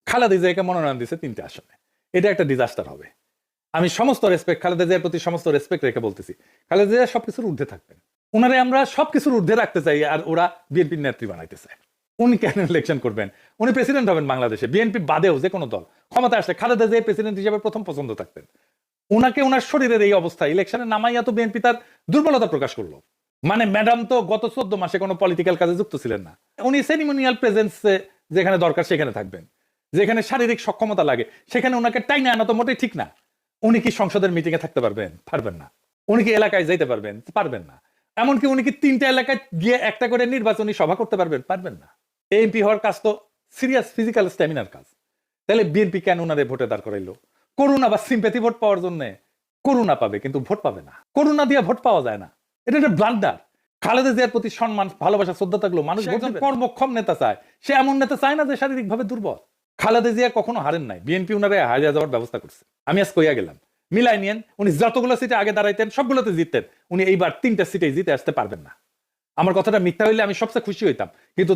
খালেদা জিয়াকে মনোনয়ন দিচ্ছে 3টে আসনে, এটা একটা ডিজাস্টার হবে। আমি সমস্ত রেসপেক্ট, খালেদা জিয়ার প্রতি সমস্ত রেসপেক্ট রেখে বলতেছি, খালেদা জিয়া সবকিছুর ঊর্ধ্বে থাকবেন। ওনারে আমরা সবকিছুর ঊর্ধ্বে রাখতে চাই, আর ওরা বিএনপির নেত্রী বানাইতে চায়। উনি কেন ইলেকশন করবেন? উনি প্রেসিডেন্ট হবেন বাংলাদেশে, বিএনপি বাদেও যে কোনো দল ক্ষমতা আসলে খালেদা জিয়া প্রেসিডেন্ট হিসেবে প্রথম পছন্দ থাকতেন। ওনাকে ওনার শরীরের এই অবস্থা, ইলেকশনে নামাইয়া তো বিএনপি তার দুর্বলতা প্রকাশ করলো। মানে ম্যাডাম তো গত 14 মাসে কোনো পলিটিক্যাল কাজে যুক্ত ছিলেন না। উনি সেরিমোনিয়াল প্রেজেন্সে যেখানে দরকার সেখানে থাকবেন, যেখানে শারীরিক সক্ষমতা লাগে সেখানে ওনাকে টাইনে আনা তো মোটেই ঠিক না। উনি কি সংসদের মিটিং এ থাকতে পারবেন? পারবেন না। উনি কি এলাকায় যাইতে পারবেন? পারবেন না। এমনকি উনি কি 3টা এলাকায় গিয়ে একটা করে নির্বাচনী সভা করতে পারবেন? পারবেন না। এমপি হওয়ার কাজ তো সিরিয়াস ফিজিক্যাল স্ট্যামিনার কাজ। তাহলে বিএনপি কেন ওনারে ভোটে দাঁড় করাইলো? করুণা বা সিম্প্যাথি ভোট পাওয়ার জন্য? করুণা পাবে কিন্তু ভোট পাবে না। করুণা দিয়ে ভোট পাওয়া যায় না, এটা একটা ব্লান্ডার। খালেদা জিয়ার প্রতি সম্মান, ভালোবাসা, শ্রদ্ধা থাকলো মানুষ একজন কর্মক্ষম নেতা চায়। সে এমন নেতা চায় না যে শারীরিকভাবে দুর্বল। খালেদা জিয়া কখনো হারেন নাই, বিএনপি উনারে হারিয়ে যাওয়ার ব্যবস্থা করছে। আমি আজ কইয়া গেলাম, মিলাই নিয়েন। উনি যতগুলো সিটে আগে দাঁড়াইতেন সবগুলোতে জিততেন, উনি এইবার 3টা সিটে জিতে আসতে পারবেন না। আমার কথাটা মিথ্যা হইলে আমি সবচেয়ে খুশি হইতাম, কিন্তু